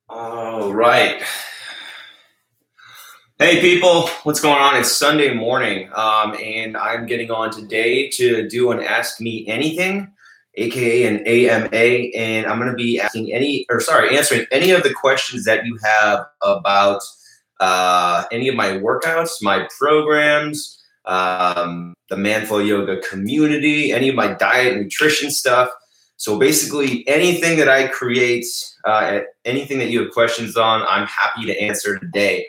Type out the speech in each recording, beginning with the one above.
All right. Hey people, what's going on? It's Sunday morning, and I'm getting on today to do an Ask Me Anything, aka an AMA, and I'm going to be answering any of the questions that you have about any of my workouts, my programs, the Manful Yoga community, any of my diet and nutrition stuff. So basically anything that I create, anything that you have questions on, I'm happy to answer today.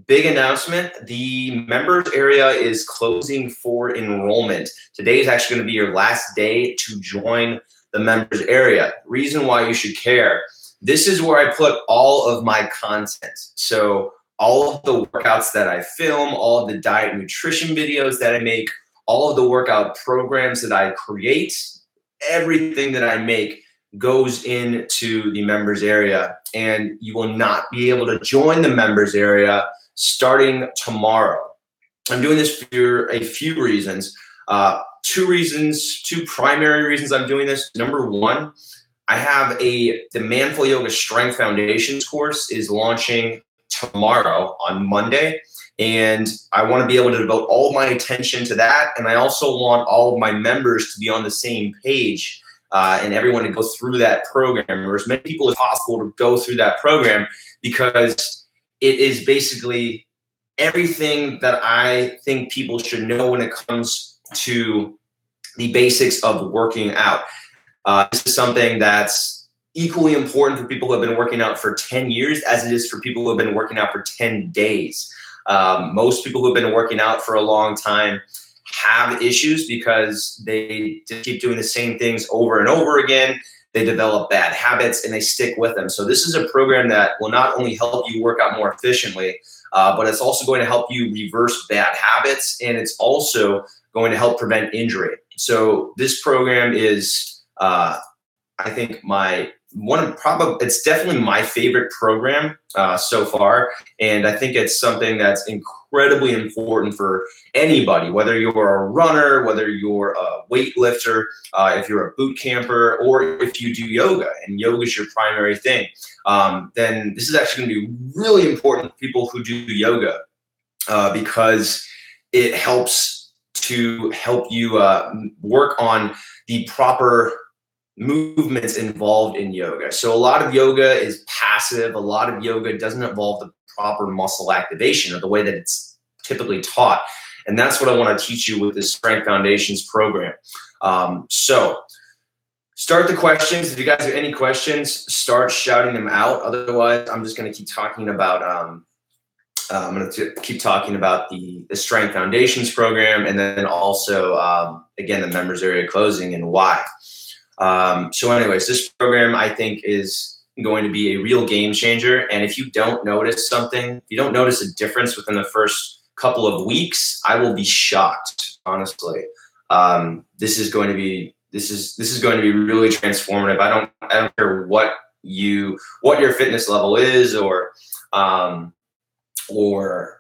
Big announcement, the members area is closing for enrollment. Today is actually going to be your last day to join the members area. Reason why you should care. This is where I put all of my content. So all of the workouts that I film, all of the diet and nutrition videos that I make, all of the workout programs that I create, everything that I make goes into the members area, and you will not be able to join the members area starting tomorrow. I'm doing this for a few reasons. Two primary reasons I'm doing this. Number one, I have the Manful Yoga Strength Foundations course is launching tomorrow on Monday, and I want to be able to devote all my attention to that, and I also want all of my members to be on the same page and everyone to go through that program, or as many people as possible to go through that program, because it is basically everything that I think people should know when it comes to the basics of working out. This is something that's equally important for people who have been working out for 10 years as it is for people who have been working out for 10 days. Most people who have been working out for a long time have issues because they just keep doing the same things over and over again. They develop bad habits and they stick with them. So this is a program that will not only help you work out more efficiently, but it's also going to help you reverse bad habits, and it's also going to help prevent injury. So this program is, I think, it's definitely my favorite program so far, and I think it's something that's incredibly important for anybody, whether you're a runner, whether you're a weightlifter, if you're a boot camper, or if you do yoga and yoga is your primary thing. Then this is actually going to be really important for people who do yoga because it helps you work on the proper movements involved in yoga. So a lot of yoga is passive. A lot of yoga doesn't involve the proper muscle activation or the way that it's typically taught. And that's what I want to teach you with this Strength Foundations program. So start the questions. If you guys have any questions, start shouting them out. Otherwise, I'm just going to keep talking about the Strength Foundations program, and then also, again, the members area closing and why. So anyways, this program I think is going to be a real game changer. And if you don't notice something, if you don't notice a difference within the first couple of weeks, I will be shocked, honestly. This is going to be really transformative. I don't care what your fitness level is, or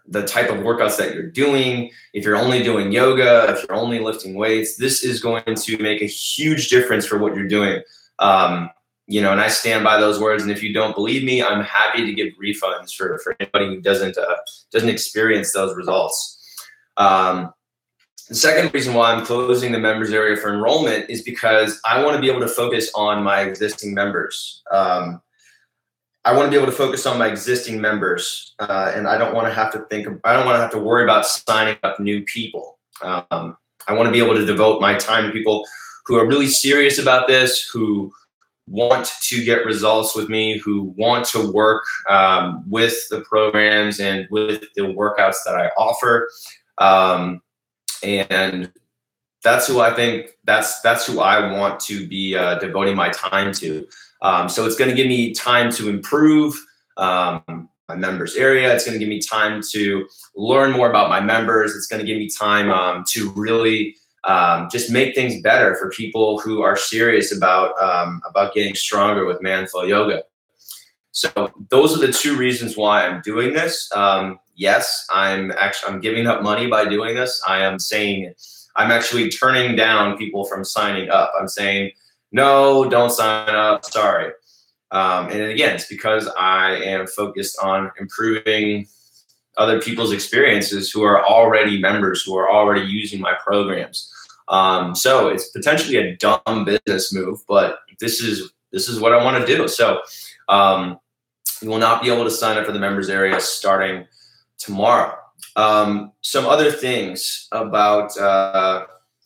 the type of workouts that you're doing. If you're only doing yoga, if you're only lifting weights, this is going to make a huge difference for what you're doing. And I stand by those words. And if you don't believe me, I'm happy to give refunds for anybody who doesn't experience those results. The second reason why I'm closing the members area for enrollment is because I want to be able to focus on my existing members. I want to be able to focus on my existing members, and I don't want to have to worry about signing up new people. I want to be able to devote my time to people who are really serious about this, who want to get results with me, who want to work with the programs and with the workouts that I offer. And that's who I think, that's who I want to be devoting my time to. So it's going to give me time to improve my members area. It's going to give me time to learn more about my members. It's going to give me time to really just make things better for people who are serious about getting stronger with Manful Yoga. So those are the two reasons why I'm doing this. Yes, I'm giving up money by doing this. I'm actually turning down people from signing up. I'm saying, no, don't sign up, sorry. And again, it's because I am focused on improving other people's experiences who are already members, who are already using my programs. So it's potentially a dumb business move, but this is what I want to do. So you will not be able to sign up for the members area starting tomorrow. Some other things about,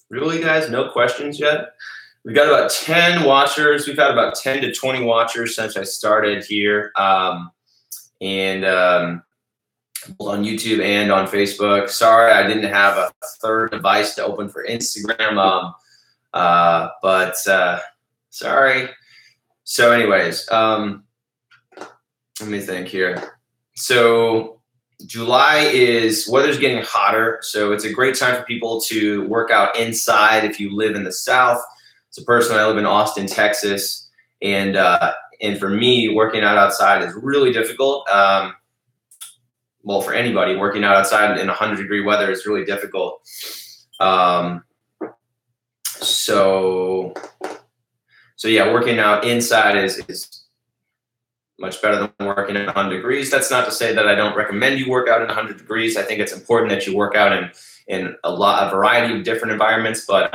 really guys, no questions yet? We've got about 10 watchers. We've had about 10 to 20 watchers since I started here. Both on YouTube and on Facebook. Sorry, I didn't have a third device to open for Instagram. But sorry. So anyways, let me think here. So July weather's getting hotter. So it's a great time for people to work out inside if you live in the South. So personally, I live in Austin, Texas. And for me, working out outside is really difficult. Well, for anybody, working out outside in 100-degree weather is really difficult. So yeah, working out inside is much better than working at 100 degrees. That's not to say that I don't recommend you work out in 100 degrees. I think it's important that you work out in a variety of different environments. But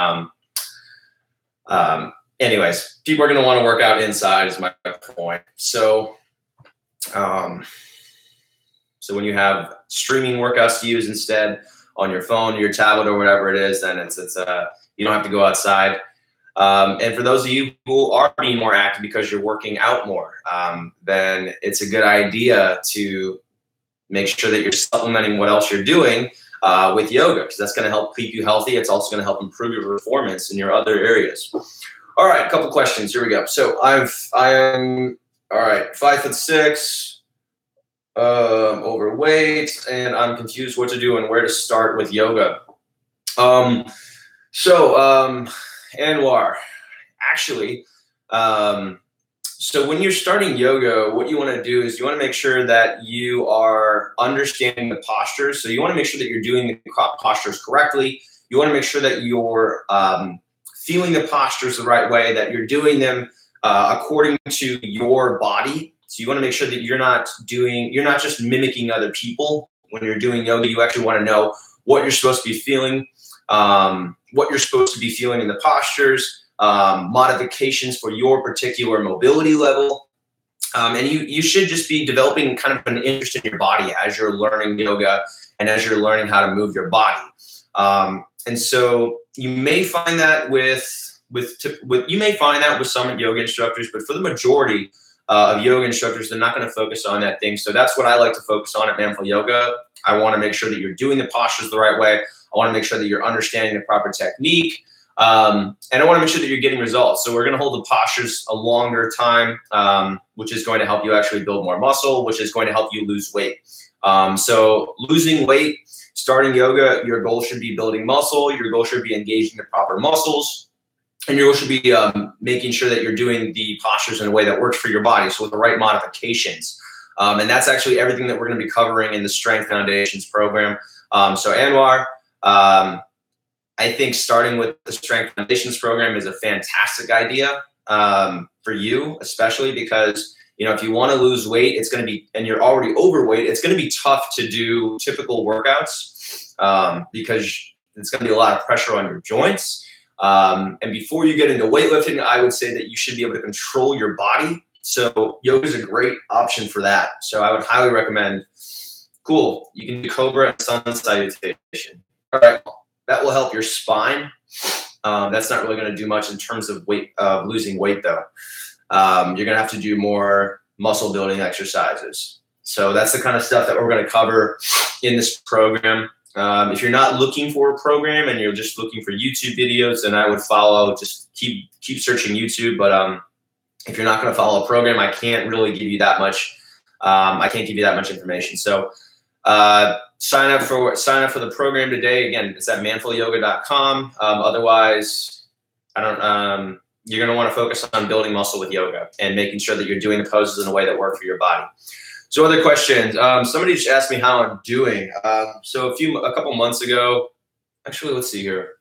anyways, people are going to want to work out inside is my point. So when you have streaming workouts to use instead on your phone, your tablet, or whatever it is, then you don't have to go outside. And for those of you who are being more active because you're working out more, then it's a good idea to make sure that you're supplementing what else you're doing with yoga, because that's going to help keep you healthy. It's also going to help improve your performance in your other areas. All right, a couple questions. Here we go. So I am all right, 5'6". Overweight, and I'm confused what to do and where to start with yoga. Anwar, actually, so when you're starting yoga, what you want to do is you want to make sure that you are understanding the postures. So you want to make sure that you're doing the postures correctly. You want to make sure that you're feeling the postures the right way, that you're doing them according to your body. So you want to make sure that you're not just mimicking other people. When you're doing yoga, you actually want to know what you're supposed to be feeling, what you're supposed to be feeling in the postures, modifications for your particular mobility level. And you should just be developing kind of an interest in your body as you're learning yoga and as you're learning how to move your body. And so you may find that with some yoga instructors, but for the majority of yoga instructors, they're not going to focus on that thing. So that's what I like to focus on at Manful Yoga. I want to make sure that you're doing the postures the right way. I want to make sure that you're understanding the proper technique. And I want to make sure that you're getting results. So we're going to hold the postures a longer time, which is going to help you actually build more muscle, which is going to help you lose weight. So losing weight, starting yoga, your goal should be building muscle. Your goal should be engaging the proper muscles. And your goal should be making sure that you're doing the postures in a way that works for your body, so with the right modifications. And that's actually everything that we're going to be covering in the Strength Foundations program. So Anwar, I think starting with the Strength Foundations program is a fantastic idea for you, especially because if you want to lose weight, it's going to be, and you're already overweight, it's going to be tough to do typical workouts because it's going to be a lot of pressure on your joints. And before you get into weightlifting, I would say that you should be able to control your body. So yoga is a great option for that. So I would highly recommend. Cool. You can do Cobra and Sun Salutation. All right. That will help your spine. That's not really going to do much in terms of weight, losing weight though. You're going to have to do more muscle building exercises. So that's the kind of stuff that we're going to cover in this program. If you're not looking for a program and you're just looking for YouTube videos, then I would follow, just keep searching YouTube. But if you're not going to follow a program, I can't really give you that much. I can't give you that much information. So sign up for the program today. Again, it's at manfulyoga.com. Otherwise, you're going to want to focus on building muscle with yoga and making sure that you're doing the poses in a way that work for your body. So other questions. Somebody just asked me how I'm doing. So a couple months ago, actually, let's see here.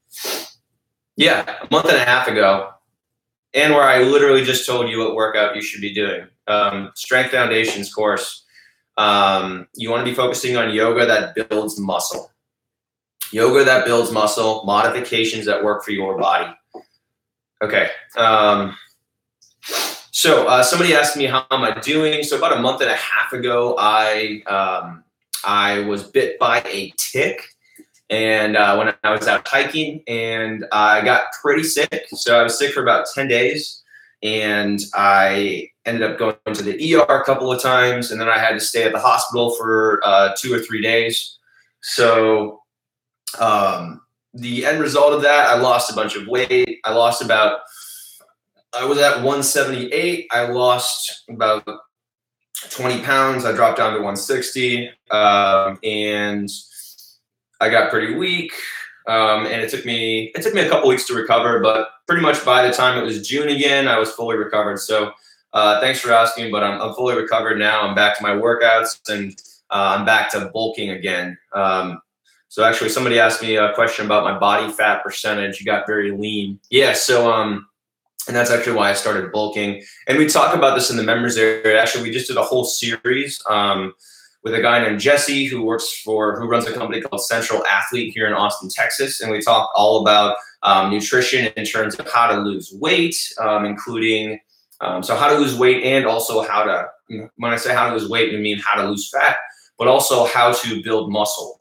Yeah, a month and a half ago, and where I literally just told you what workout you should be doing. Strength Foundations course. You want to be focusing on yoga that builds muscle. Yoga that builds muscle, modifications that work for your body. Okay. So somebody asked me, how am I doing? So about a month and a half ago, I was bit by a tick. And when I was out hiking, and I got pretty sick. So I was sick for about 10 days, and I ended up going to the ER a couple of times, and then I had to stay at the hospital for 2 or 3 days. So the end result of that, I lost a bunch of weight. I was at 178. I lost about 20 pounds. I dropped down to 160, and I got pretty weak, and it took me a couple weeks to recover, but pretty much by the time it was June again, I was fully recovered. So thanks for asking, but I'm fully recovered now. I'm back to my workouts, and I'm back to bulking again. So actually, somebody asked me a question about my body fat percentage. You got very lean. Yeah, so and that's actually why I started bulking. And we talk about this in the members area. Actually, we just did a whole series with a guy named Jesse who runs a company called Central Athlete here in Austin, Texas. And we talk all about nutrition in terms of how to lose weight, including so how to lose weight, and also how to, when I say how to lose weight, we mean how to lose fat, but also how to build muscle.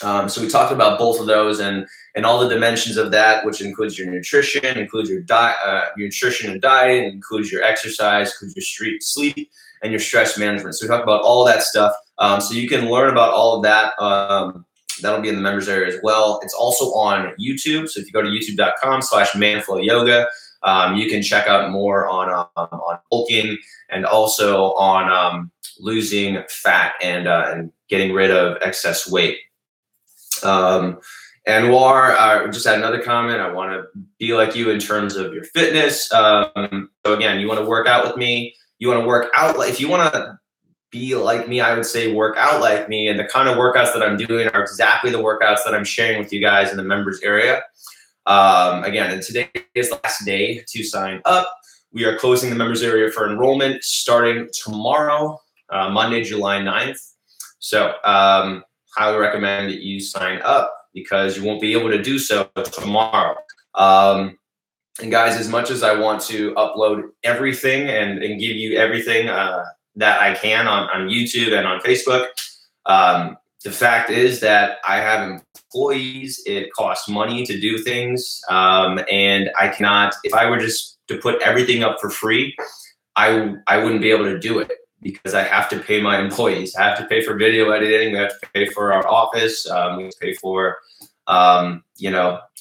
So we talked about both of those and all the dimensions of that, which includes your nutrition, includes your diet, nutrition and diet, includes your exercise, includes your sleep, and your stress management. So we talk about all that stuff. So you can learn about all of that. That'll be in the members area as well. It's also on YouTube. So if you go to youtube.com/manflowyoga, you can check out more on bulking, and also on losing fat and getting rid of excess weight. Anwar, I just had another comment. I want to be like you in terms of your fitness. So again, you want to work out with me. You want to work out. If you want to be like me, I would say work out like me. And the kind of workouts that I'm doing are exactly the workouts that I'm sharing with you guys in the members area. Again, and today is the last day to sign up. We are closing the members area for enrollment starting tomorrow, Monday, July 9th. So highly recommend that you sign up, because you won't be able to do so tomorrow. And guys, as much as I want to upload everything and give you everything that I can on YouTube and on Facebook, the fact is that I have employees. It costs money to do things, and I cannot, if I were just to put everything up for free, I wouldn't be able to do it, because I have to pay my employees. I have to pay for video editing. We have to pay for our office. We have to pay for,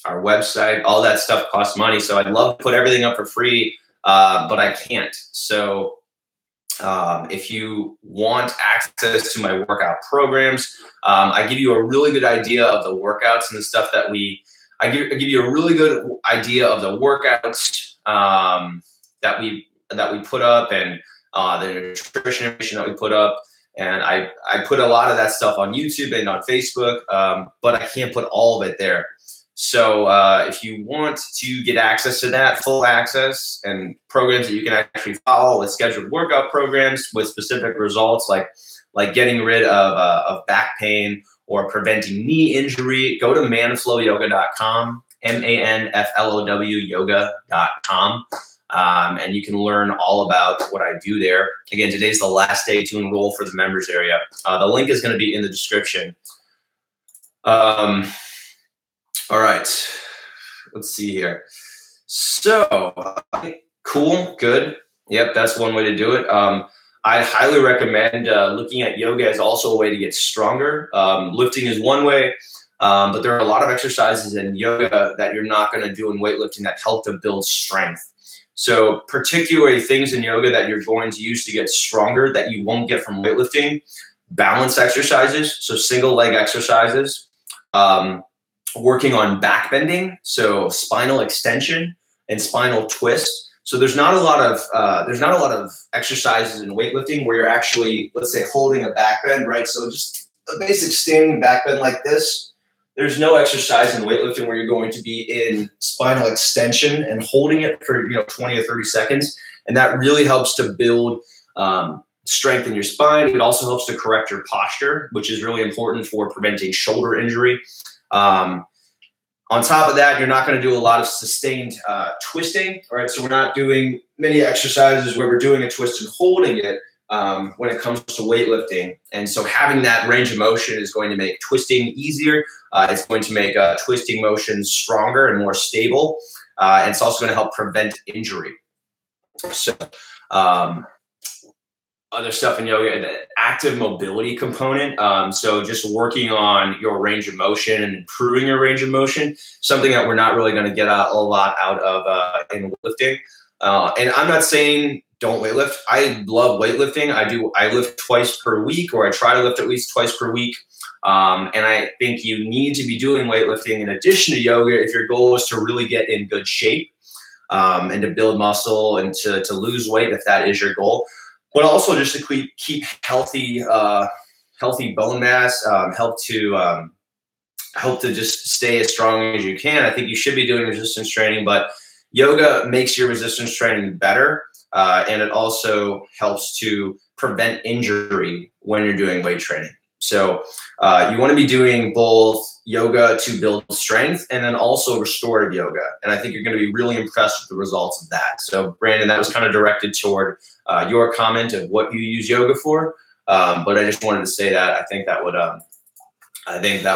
our website. All that stuff costs money. So I'd love to put everything up for free, but I can't. So if you want access to my workout programs, I give you a really good idea of the workouts and the stuff that I give you a really good idea of the workouts that we put up, and the nutrition information that we put up. And I put a lot of that stuff on YouTube and on Facebook, but I can't put all of it there. So if you want to get access to that, full access, and programs that you can actually follow with scheduled workout programs with specific results, like getting rid of back pain or preventing knee injury, go to manflowyoga.com, MANFLOW yoga.com. And you can learn all about what I do there. Again, today's the last day to enroll for the members area. The link is going to be in the description. All right, let's see here. So, cool, good. Yep, that's one way to do it. I highly recommend looking at yoga as also a way to get stronger. Lifting is one way, but there are a lot of exercises in yoga that you're not going to do in weightlifting that help to build strength. So particularly things in yoga that you're going to use to get stronger that you won't get from weightlifting: balance exercises, so single leg exercises, working on back bending, so spinal extension and spinal twist. So there's not a lot of exercises in weightlifting where you're actually, let's say, holding a back bend, right? So just a basic standing back bend like this. there's no exercise in weightlifting where you're going to be in spinal extension and holding it for 20 or 30 seconds. And that really helps to build strength in your spine. It also helps to correct your posture, which is really important for preventing shoulder injury. On top of that, you're not going to do a lot of sustained twisting, right? So we're not doing many exercises where we're doing a twist and holding it when it comes to weightlifting. And so having that range of motion is going to make twisting easier. It's going to make twisting motion stronger and more stable. And it's also going to help prevent injury. So other stuff in yoga, the active mobility component. So just working on your range of motion and improving your range of motion, something that we're not really going to get a lot out of in lifting. And I'm not saying don't weightlift. I love weightlifting. I lift twice per week, or I try to lift at least twice per week. And I think you need to be doing weightlifting in addition to yoga if your goal is to really get in good shape and to build muscle and to lose weight if that is your goal. But also just to keep healthy bone mass, help to just stay as strong as you can. I think you should be doing resistance training, but yoga makes your resistance training better, and it also helps to prevent injury when you're doing weight training. So you want to be doing both yoga to build strength and then also restorative yoga. And I think you're going to be really impressed with the results of that. So Brandon, that was kind of directed toward your comment of what you use yoga for. But I just wanted to say that I think that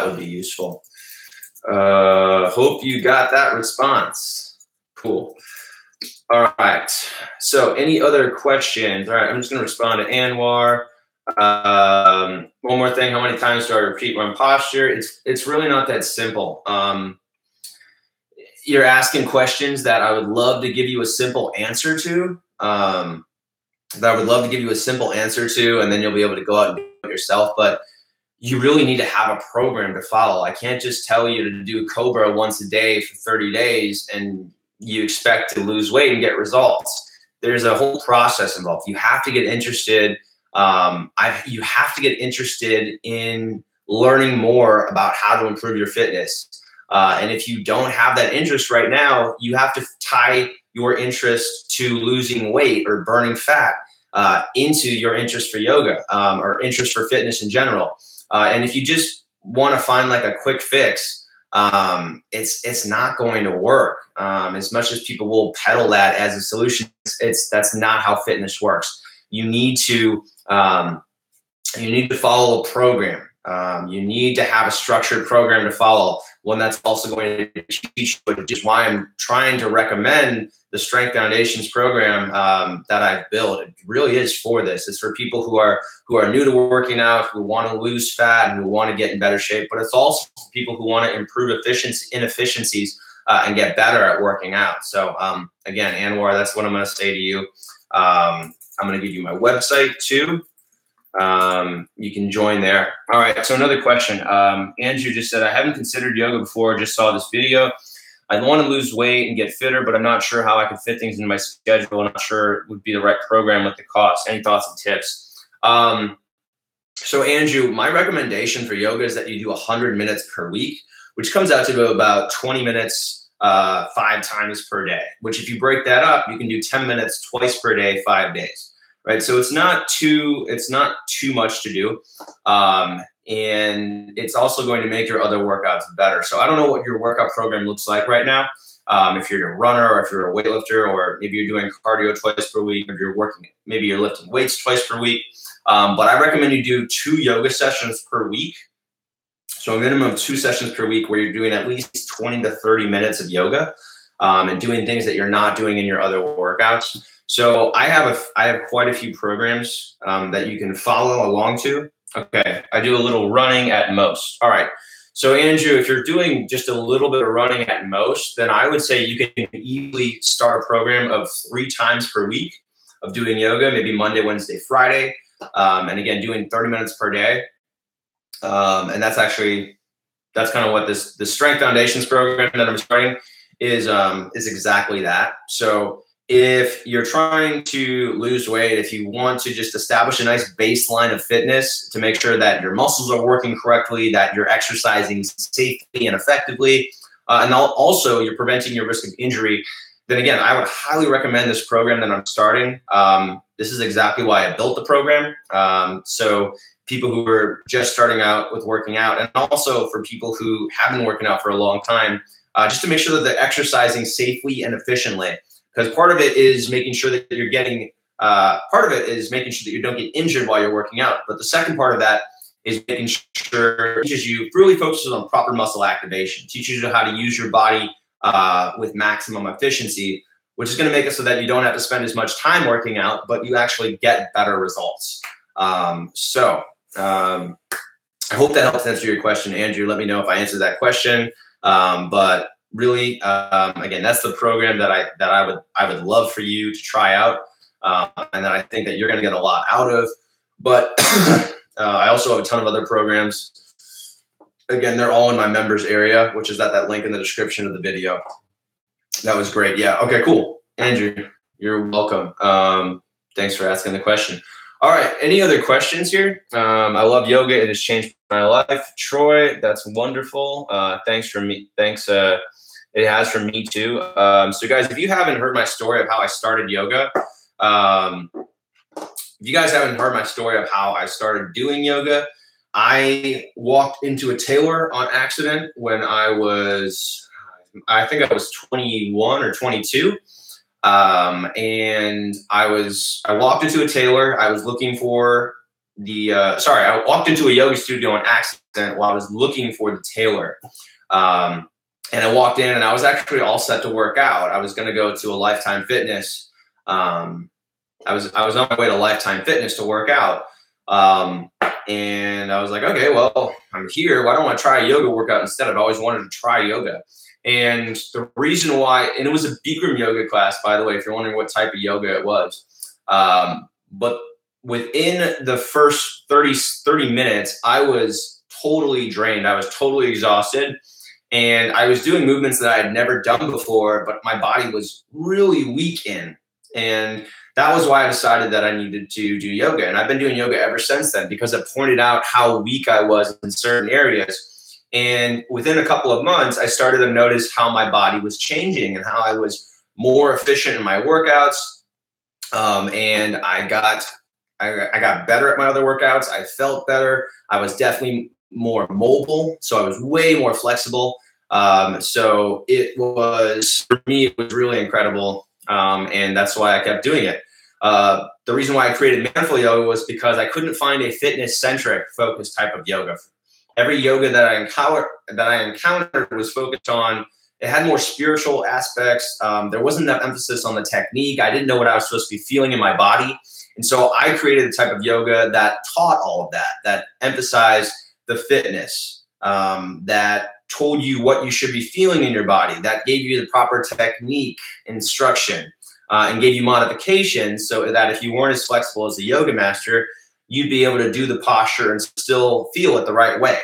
would be useful. Hope you got that response. Cool. All right. So any other questions? All right. I'm just going to respond to Anwar. One more thing. How many times do I repeat my posture? It's really not that simple. You're asking questions that I would love to give you a simple answer to. And then you'll be able to go out and do it yourself. But you really need to have a program to follow. I can't just tell you to do Cobra once a day for 30 days and you expect to lose weight and get results. There's a whole process involved. You have to get interested. You have to get interested in learning more about how to improve your fitness. And if you don't have that interest right now, you have to tie your interest to losing weight or burning fat into your interest for yoga or interest for fitness in general. And if you just want to find like a quick fix, it's not going to work. As much as people will peddle that as a solution, that's not how fitness works. You need to follow a program. You need to have a structured program to follow, one that's also going to teach you, which is why I'm trying to recommend the Strength Foundations program that I've built. It really is for this. It's for people who are new to working out, who want to lose fat, and who want to get in better shape. But it's also for people who want to improve inefficiencies and get better at working out. So again, Anwar, that's what I'm going to say to you. I'm going to give you my website too. You can join there. All right. So another question. Andrew just said, I haven't considered yoga before. Just saw this video. I want to lose weight and get fitter, but I'm not sure how I can fit things into my schedule. I'm not sure it would be the right program with the cost. Any thoughts and tips? So Andrew, my recommendation for yoga is that you do 100 minutes per week, which comes out to about 20 minutes 5 times per day, which if you break that up, you can do 10 minutes twice per day, 5 days. Right. So it's not too much to do. And it's also going to make your other workouts better. So I don't know what your workout program looks like right now. If you're a runner or if you're a weightlifter, or maybe you're doing cardio twice per week, or maybe you're lifting weights twice per week. But I recommend you do 2 yoga sessions per week. So a minimum of 2 sessions per week where you're doing at least 20 to 30 minutes of yoga and doing things that you're not doing in your other workouts. So I have quite a few programs that you can follow along to. Okay, I do a little running at most. All right. So Andrew, if you're doing just a little bit of running at most, then I would say you can easily start a program of 3 times per week of doing yoga, maybe Monday, Wednesday, Friday. And again, doing 30 minutes per day. And that's kind of what the Strength Foundations program that I'm starting is exactly that. So if you're trying to lose weight, if you want to just establish a nice baseline of fitness to make sure that your muscles are working correctly, that you're exercising safely and effectively, and also you're preventing your risk of injury, then again, I would highly recommend this program that I'm starting. This is exactly why I built the program. So people who are just starting out with working out, and also for people who have been working out for a long time, just to make sure that they're exercising safely and efficiently. Because part of it is making sure that you're getting, part of it is making sure that you don't get injured while you're working out. But the second part of that is making sure it teaches you, really focuses on proper muscle activation, teaches you how to use your body with maximum efficiency, which is going to make it so that you don't have to spend as much time working out, but you actually get better results. I hope that helps answer your question, Andrew. Let me know if I answered that question. But really, again, that's the program that I would love for you to try out, and that I think that you're going to get a lot out of. But I also have a ton of other programs. Again, they're all in my members area, which is at that link in the description of the video. That was great. Yeah. Okay, cool. Andrew, you're welcome. Thanks for asking the question. All right. Any other questions here? I love yoga. It has changed my life. Troy, that's wonderful. Thanks for me. Thanks. It has for me too. So guys, if you haven't heard my story of how I started yoga, if you guys haven't heard my story of how I started doing yoga, I walked into a tailor on accident when I think I was 21 or 22. And I walked into a tailor. I was looking for I walked into a yoga studio on accident while I was looking for the tailor. And I walked in and I was actually all set to work out. I was going to go to a Lifetime Fitness. I was on my way to Lifetime Fitness to work out. And I was like, okay, well, I'm here. Why don't I try a yoga workout instead? I've always wanted to try yoga. And the reason why, and it was a Bikram yoga class, by the way, if you're wondering what type of yoga it was. But within the first 30 minutes, I was totally drained. I was totally exhausted. And I was doing movements that I had never done before, but my body was really weak in. And that was why I decided that I needed to do yoga. And I've been doing yoga ever since then because it pointed out how weak I was in certain areas. And within a couple of months, I started to notice how my body was changing and how I was more efficient in my workouts. And I got better at my other workouts. I felt better. I was definitely more mobile. So I was way more flexible. So it was, for me, it was really incredible. And that's why I kept doing it. The reason why I created Manful Yoga was because I couldn't find a fitness-centric focused type of yoga. Every yoga that I encountered was focused on, it had more spiritual aspects. There wasn't enough emphasis on the technique. I didn't know what I was supposed to be feeling in my body. And so I created a type of yoga that taught all of that emphasized the fitness, that told you what you should be feeling in your body, that gave you the proper technique, instruction, and gave you modifications so that if you weren't as flexible as a yoga master, you'd be able to do the posture and still feel it the right way.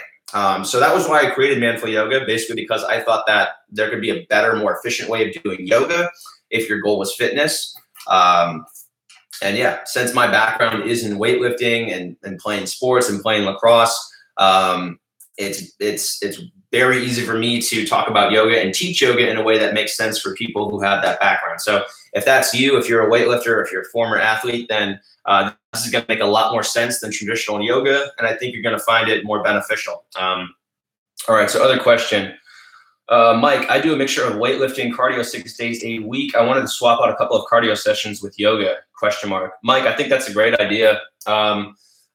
So that was why I created Manful Yoga, basically because I thought that there could be a better, more efficient way of doing yoga if your goal was fitness. And yeah, since my background is in weightlifting and playing sports and playing lacrosse, it's very easy for me to talk about yoga and teach yoga in a way that makes sense for people who have that background. So if that's you, if you're a weightlifter, if you're a former athlete, then this is going to make a lot more sense than traditional yoga, and I think you're going to find it more beneficial. All right, so other question. Mike, I do a mixture of weightlifting, cardio 6 days a week. I wanted to swap out a couple of cardio sessions with yoga, ? Mike, I think that's a great idea.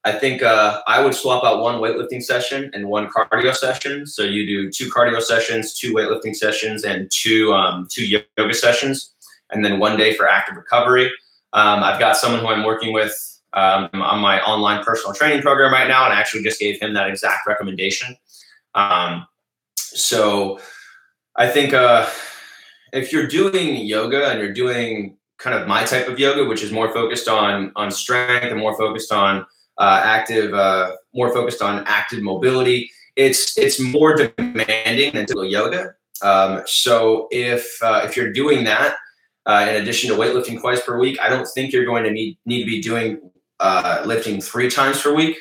I think I would swap out one weightlifting session and one cardio session. So you do 2 cardio sessions, 2 weightlifting sessions, and two yoga sessions, and then 1 day for active recovery. I've got someone who I'm working with on my online personal training program right now, and I actually just gave him that exact recommendation. So I think if you're doing yoga and you're doing kind of my type of yoga, which is more focused on strength and more focused on active mobility, it's more demanding than typical yoga. So if you're doing that, in addition to weightlifting twice per week, I don't think you're going to need to be doing lifting 3 times per week.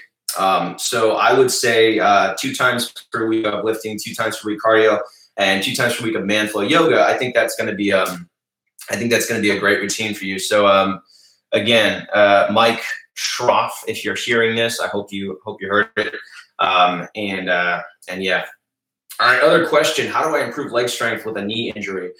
So I would say 2 times per week of lifting, 2 times per week cardio, and 2 times per week of man flow yoga. I think that's going to be a great routine for you. So again, Mike Schroff, if you're hearing this, I hope you heard it. And yeah. All right, other question: how do I improve leg strength with a knee injury?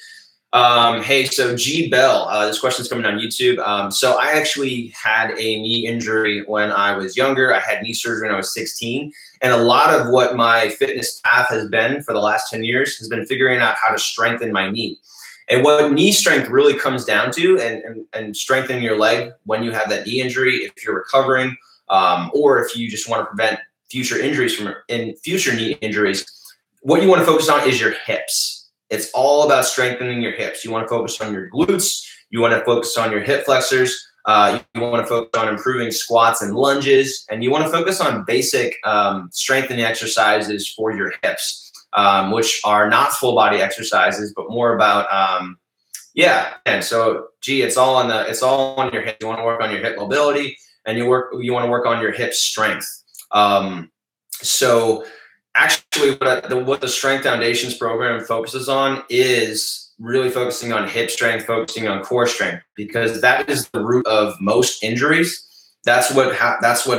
Hey, so G Bell, this question's coming on YouTube. So I actually had a knee injury when I was younger. I had knee surgery when I was 16. And a lot of what my fitness path has been for the last 10 years has been figuring out how to strengthen my knee. And what knee strength really comes down to, and strengthening your leg when you have that knee injury, if you're recovering, or if you just want to prevent future injuries future knee injuries, what you want to focus on is your hips. It's all about strengthening your hips. You want to focus on your glutes. You want to focus on your hip flexors. You want to focus on improving squats and lunges. And you want to focus on basic strengthening exercises for your hips, which are not full body exercises, but more about, yeah. And so, it's all on your hip. You want to work on your hip mobility, and you want to work on your hip strength. So actually what the Strength Foundations program focuses on is really focusing on hip strength, focusing on core strength, because that is the root of most injuries. That's what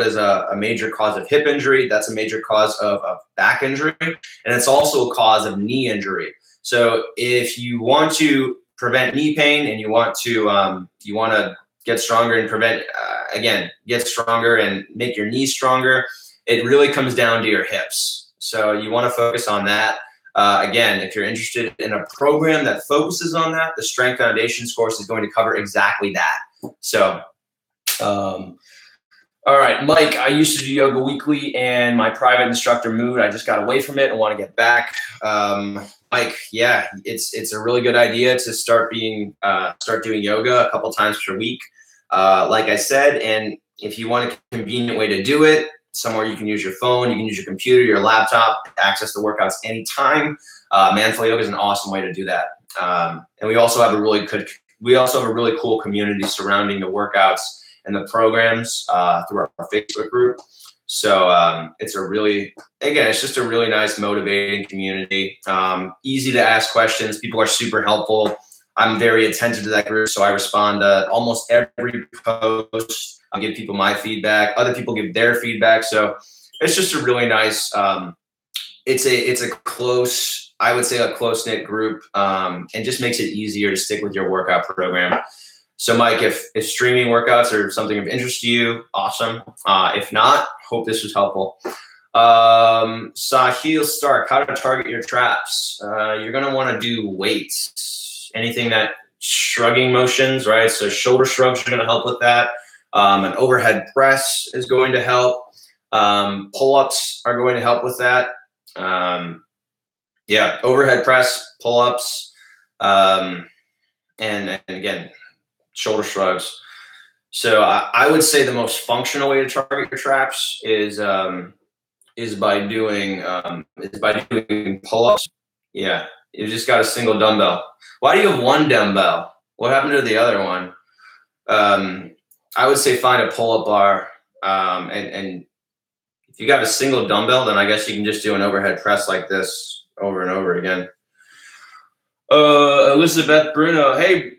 is a major cause of hip injury. That's a major cause of back injury. And it's also a cause of knee injury. So if you want to prevent knee pain and you want to get stronger and get stronger and make your knees stronger, it really comes down to your hips. So you want to focus on that. Again, if you're interested in a program that focuses on that, the Strength Foundations course is going to cover exactly that. So, all right, Mike, I used to do yoga weekly and my private instructor moved. I just got away from it and want to get back. Mike, yeah, it's a really good idea to start doing yoga a couple times per week. Like I said, and if you want a convenient way to do it, somewhere you can use your phone, you can use your computer, your laptop, access the workouts anytime. Manflow Yoga is an awesome way to do that. And we also have a really cool community surrounding the workouts and the programs through our Facebook group. So it's just a really nice, motivating community. Easy to ask questions. People are super helpful. I'm very attentive to that group, so I respond to almost every post. I give people my feedback. Other people give their feedback. So it's just a really nice. It's a close, I would say, a close knit group, and just makes it easier to stick with your workout program. So, Mike, if streaming workouts are something of interest to you, awesome. If not, hope this was helpful. Sahil Stark, how to target your traps? You're gonna want to do weights, anything that shrugging motions, right? So shoulder shrugs are gonna help with that. An overhead press is going to help. Pull-ups are going to help with that. Yeah, overhead press, pull-ups, and again, shoulder shrugs. So I would say the most functional way to target your traps is by doing pull-ups. Yeah, you just got a single dumbbell. Why do you have one dumbbell? What happened to the other one? I would say find a pull-up bar, and if you got a single dumbbell, then I guess you can just do an overhead press like this over and over again. Elizabeth Bruno, hey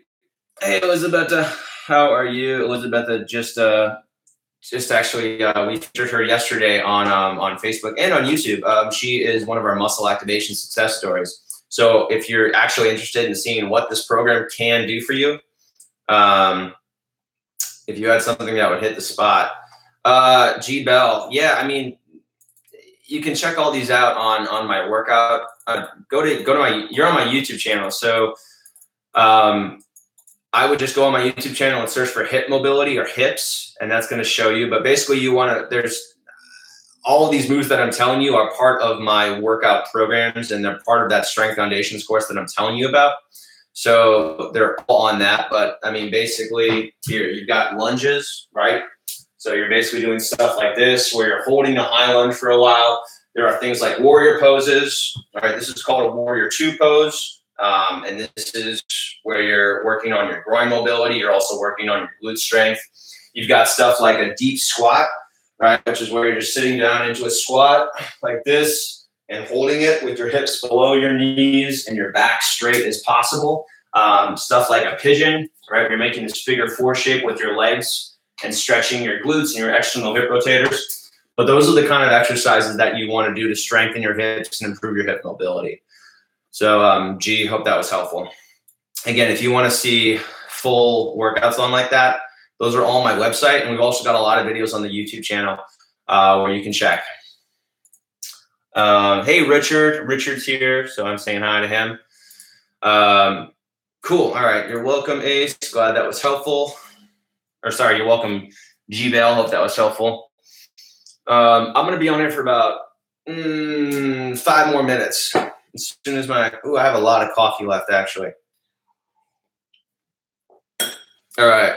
Elizabeth, how are you? Elizabeth just actually we featured her yesterday on Facebook and on YouTube. She is one of our muscle activation success stories. So if you're actually interested in seeing what this program can do for you, if you had something that would hit the spot, G Bell, yeah, I mean, you can check all these out on my workout. You're on my YouTube channel, so I would just go on my YouTube channel and search for hip mobility or hips, and that's going to show you. But basically, there's all of these moves that I'm telling you are part of my workout programs, and they're part of that Strength Foundations course that I'm telling you about. So they're all on that. But I mean, basically, here you've got lunges, right? So you're basically doing stuff like this, where you're holding a high lunge for a while. There are things like warrior poses. All right, this is called a warrior 2 pose. And this is where you're working on your groin mobility. You're also working on your glute strength. You've got stuff like a deep squat, right? Which is where you're just sitting down into a squat like this and holding it with your hips below your knees and your back straight as possible. Stuff like a pigeon, right? You're making this figure 4 shape with your legs and stretching your glutes and your external hip rotators. But those are the kind of exercises that you want to do to strengthen your hips and improve your hip mobility. So, G, hope that was helpful. Again, if you want to see full workouts on like that, those are all on my website. And we've also got a lot of videos on the YouTube channel where you can check. Hey, Richard. Richard's here, so I'm saying hi to him. Cool. All right. You're welcome, Ace. Glad that was helpful. Or sorry, you're welcome, G-Bell. Hope that was helpful. I'm going to be on here for about 5 more minutes. As soon as I have a lot of coffee left, actually. All right.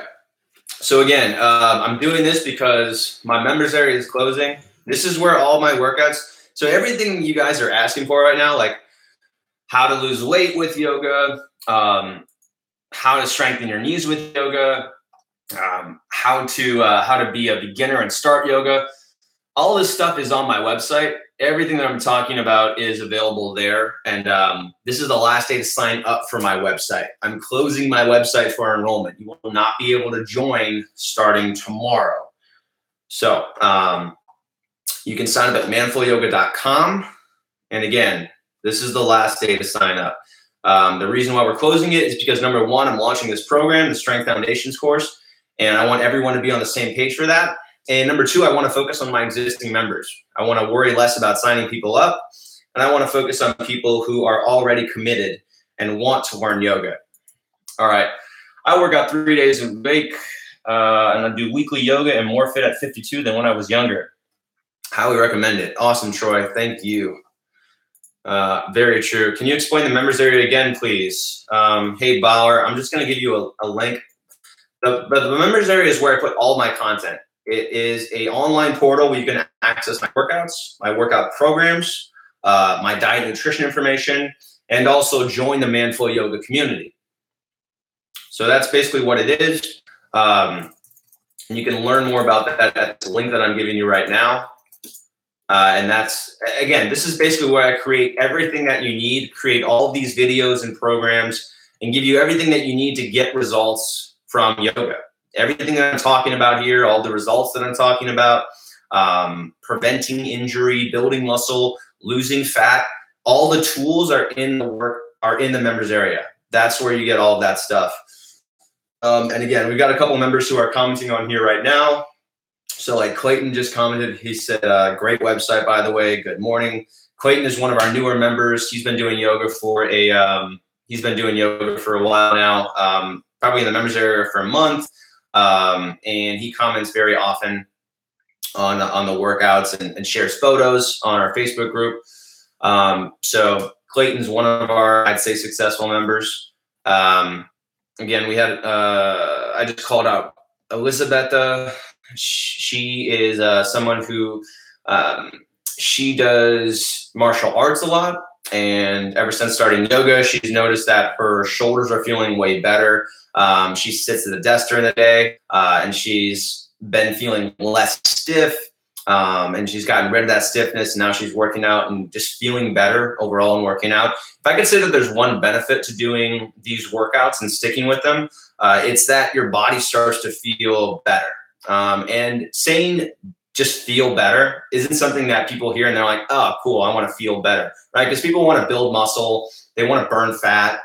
So again, I'm doing this because my members area is closing. This is where all my workouts, so everything you guys are asking for right now, like how to lose weight with yoga, how to strengthen your knees with yoga, how to be a beginner and start yoga. All this stuff is on my website. Everything that I'm talking about is available there. And this is the last day to sign up for my website. I'm closing my website for enrollment. You will not be able to join starting tomorrow. So you can sign up at manfulyoga.com. And again, this is the last day to sign up. The reason why we're closing it is because number 1, I'm launching this program, the Strength Foundations course, and I want everyone to be on the same page for that. And number 2, I want to focus on my existing members. I want to worry less about signing people up, and I want to focus on people who are already committed and want to learn yoga. All right. I work out 3 days a week, and I do weekly yoga and more fit at 52 than when I was younger. Highly recommend it. Awesome, Troy. Thank you. Very true. Can you explain the members area again, please? Hey, Bauer, I'm just going to give you a link. The members area is where I put all my content. It is an online portal where you can access my workouts, my workout programs, my diet and nutrition information, and also join the Manful Yoga community. So that's basically what it is. And you can learn more about that at the link that I'm giving you right now. And that's, again, this is basically where I create everything that you need, create all of these videos and programs, and give you everything that you need to get results from yoga. Everything that I'm talking about here, all the results that I'm talking about, preventing injury, building muscle, losing fat, all the tools are in the members area. That's where you get all of that stuff. And again, we've got a couple members who are commenting on here right now. So like Clayton just commented, he said, great website, by the way, good morning. Clayton is one of our newer members. He's been doing yoga for a while now, probably in the members area for a month. And he comments very often on the workouts and shares photos on our Facebook group. So Clayton's one of our, I'd say, successful members. Again, we had, I just called out Elisabetta. She is someone who, she does martial arts a lot. And ever since starting yoga, she's noticed that her shoulders are feeling way better. She sits at the desk during the day, and she's been feeling less stiff, and she's gotten rid of that stiffness. And now she's working out and just feeling better overall and working out. If I could say that there's one benefit to doing these workouts and sticking with them, it's that your body starts to feel better. And saying just feel better isn't something that people hear and they're like, oh, cool, I want to feel better, right? Because people want to build muscle. They want to burn fat.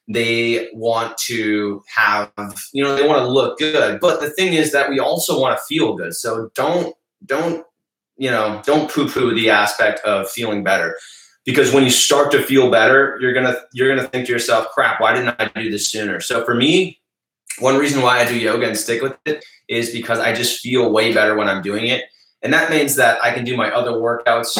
They want to have, they want to look good. But the thing is that we also want to feel good. So don't poo-poo the aspect of feeling better. Because when you start to feel better, you're gonna think to yourself, crap, why didn't I do this sooner? So for me, one reason why I do yoga and stick with it is because I just feel way better when I'm doing it. And that means that I can do my other workouts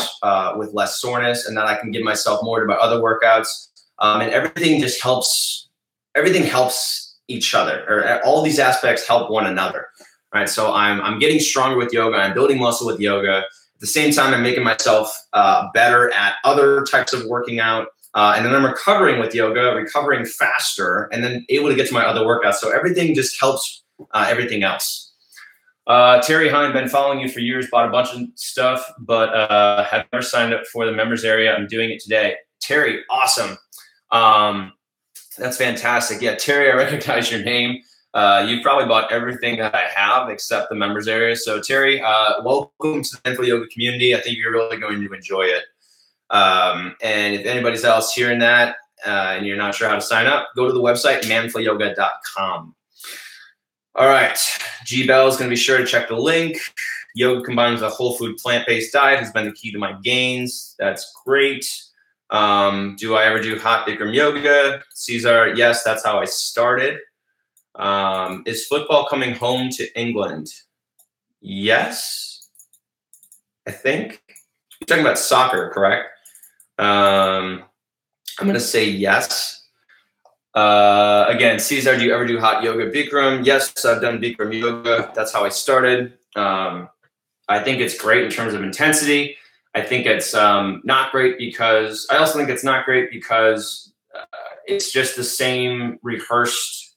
with less soreness, and that I can give myself more to my other workouts. And everything just helps. Everything helps each other, or all these aspects help one another, right? So I'm getting stronger with yoga. I'm building muscle with yoga. At the same time, I'm making myself better at other types of working out. And then I'm recovering with yoga, recovering faster, and then able to get to my other workouts. So everything just helps everything else. Terry Hine, been following you for years, bought a bunch of stuff, but have never signed up for the members area. I'm doing it today. Terry, awesome. That's fantastic. Yeah, Terry, I recognize your name. You've probably bought everything that I have except the members area. So Terry, welcome to the Manful Yoga community. I think you're really going to enjoy it. And if anybody's else hearing that and you're not sure how to sign up, go to the website, manfulyoga.com. All right. G Bell is going to be sure to check the link. Yoga combined with a whole food plant-based diet has been the key to my gains. That's great. Do I ever do hot Bikram yoga? Cesar, yes, that's how I started. Is football coming home to England? Yes, I think. You're talking about soccer, correct? I'm going to say yes. Again, Cesar, do you ever do hot yoga Bikram? Yes, I've done Bikram yoga. That's how I started. I think it's great in terms of intensity. I think it's not great because I also think it's not great because it's just the same rehearsed.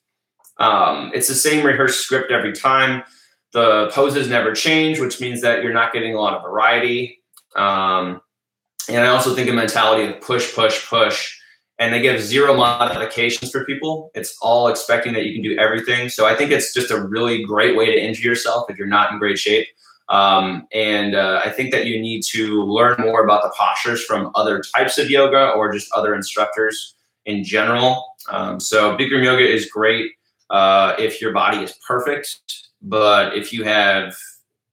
It's the same rehearsed script every time. The poses never change, which means that you're not getting a lot of variety. And I also think a mentality of push, push, push. And they give zero modifications for people. It's all expecting that you can do everything. So I think it's just a really great way to injure yourself if you're not in great shape. I think that you need to learn more about the postures from other types of yoga or just other instructors in general. So Bikram yoga is great if your body is perfect. But if you have,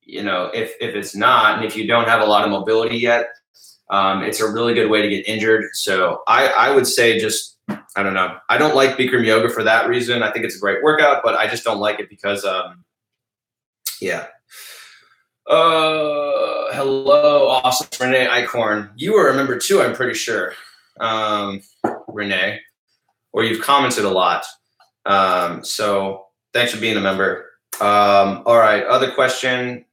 if it's not, and if you don't have a lot of mobility yet, it's a really good way to get injured. So I would say just, I don't know. I don't like Bikram yoga for that reason. I think it's a great workout, but I just don't like it because, yeah. Hello, awesome. Renee Eichhorn. You were a member too, I'm pretty sure. Renee, or you've commented a lot. So thanks for being a member. All right, other question.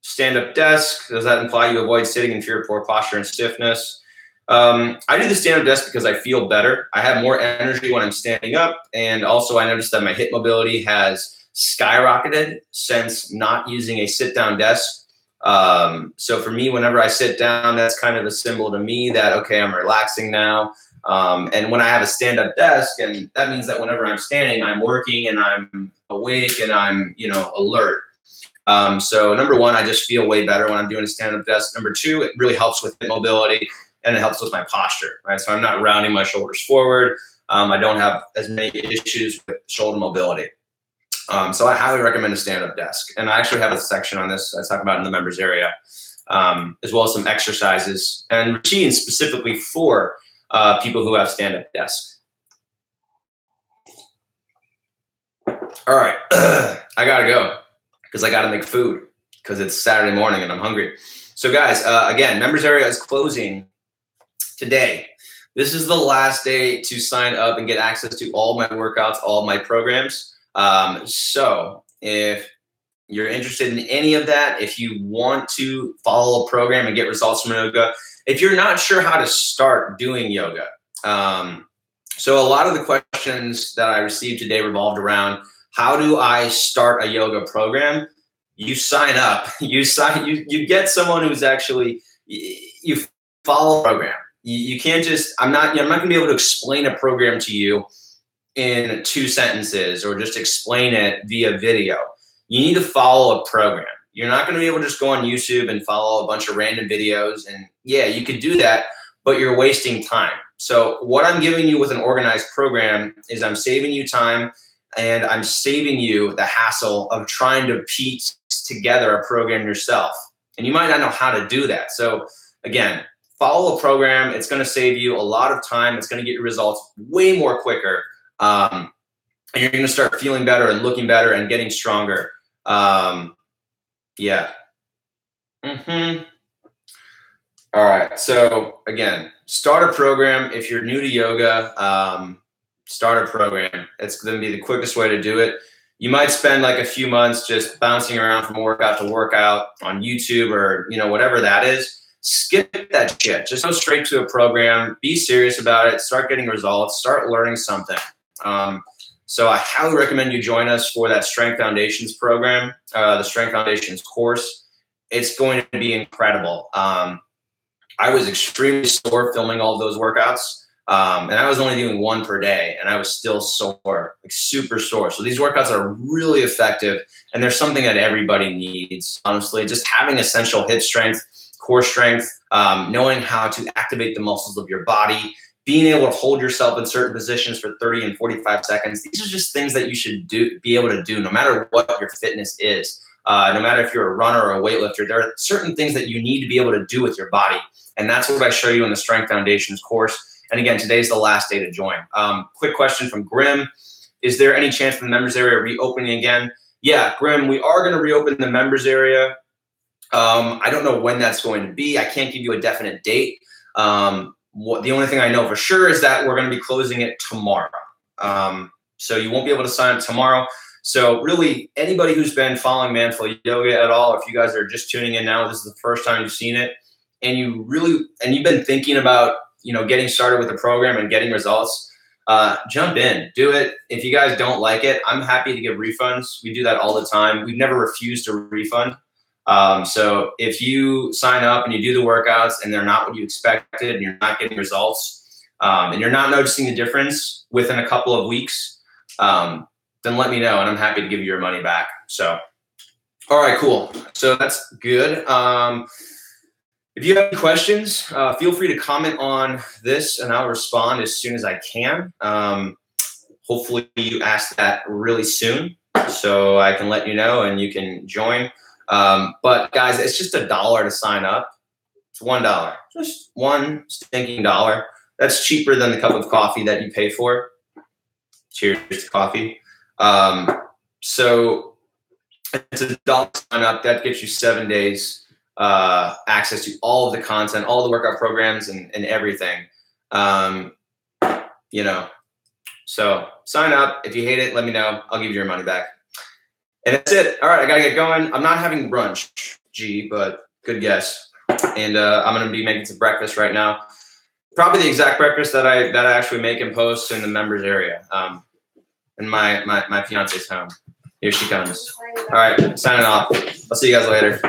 Stand-up desk, does that imply you avoid sitting in fear of poor posture and stiffness? I do the stand-up desk because I feel better. I have more energy when I'm standing up, and also I noticed that my hip mobility has skyrocketed since not using a sit-down desk. So for me, whenever I sit down, that's kind of a symbol to me that, okay, I'm relaxing now. And when I have a stand-up desk, and that means that whenever I'm standing, I'm working and I'm awake and I'm, alert. So number one, I just feel way better when I'm doing a stand-up desk. Number two, it really helps with mobility and it helps with my posture, right? So I'm not rounding my shoulders forward. I don't have as many issues with shoulder mobility. So I highly recommend a stand-up desk. And I actually have a section on this I talk about in the members area, as well as some exercises and routines specifically for people who have stand-up desks. All right, I gotta go because I gotta make food because it's Saturday morning and I'm hungry. So guys, again, members area is closing today. This is the last day to sign up and get access to all my workouts, all my programs. So if you're interested in any of that, if you want to follow a program and get results from yoga, if you're not sure how to start doing yoga. So a lot of the questions that I received today revolved around how do I start a yoga program? You sign up, you get someone who's actually, you follow a program. You can't just, I'm not gonna be able to explain a program to you in 2 sentences or just explain it via video. You need to follow a program. You're not going to be able to just go on YouTube and follow a bunch of random videos. And yeah, you could do that, but you're wasting time. So what I'm giving you with an organized program is I'm saving you time and I'm saving you the hassle of trying to piece together a program yourself. And you might not know how to do that. So again, follow a program. It's going to save you a lot of time. It's going to get your results way more quicker. And you're going to start feeling better and looking better and getting stronger. Yeah. All right. So again, start a program. If you're new to yoga, start a program. It's going to be the quickest way to do it. You might spend like a few months just bouncing around from workout to workout on YouTube or, whatever that is. skip that shit. Just go straight to a program, be serious about it, start getting results, start learning something. So I highly recommend you join us for that Strength Foundations program, the Strength Foundations course. It's going to be incredible. I was extremely sore filming all of those workouts. And I was only doing one per day, and I was still sore, like super sore. So these workouts are really effective, and they're something that everybody needs, honestly. Just having essential hip strength, core strength, knowing how to activate the muscles of your body, being able to hold yourself in certain positions for 30 and 45 seconds. These are just things that you should be able to do no matter what your fitness is. No matter if you're a runner or a weightlifter, there are certain things that you need to be able to do with your body. And that's what I show you in the Strength Foundations course. And again, today's the last day to join. Quick question from Grim. Is there any chance of the members area reopening again? Yeah, Grim, we are going to reopen the members area. I don't know when that's going to be. I can't give you a definite date. The only thing I know for sure is that we're going to be closing it tomorrow. So you won't be able to sign up tomorrow. So really, anybody who's been following Manful Yoga at all, if you guys are just tuning in now, this is the first time you've seen it, and you've been thinking about getting started with the program and getting results, jump in, do it. If you guys don't like it, I'm happy to give refunds. We do that all the time. We've never refused a refund. So if you sign up and you do the workouts and they're not what you expected and you're not getting results, and you're not noticing the difference within a couple of weeks, then let me know and I'm happy to give you your money back. So, all right, cool. So that's good. If you have any questions, feel free to comment on this and I'll respond as soon as I can. Hopefully you ask that really soon so I can let you know and you can join. But guys, it's just $1 to sign up. It's $1, just one stinking dollar. That's cheaper than the cup of coffee that you pay for. Cheers to coffee. So it's $1 to sign up. That gets you 7 days access to all of the content, all the workout programs and everything. So sign up. If you hate it, let me know. I'll give you your money back. And that's it. All right, I gotta get going. I'm not having brunch, but good guess. And I'm gonna be making some breakfast right now. Probably the exact breakfast that I actually make and post in the members area. In my fiance's home. Here she comes. All right, signing off. I'll see you guys later.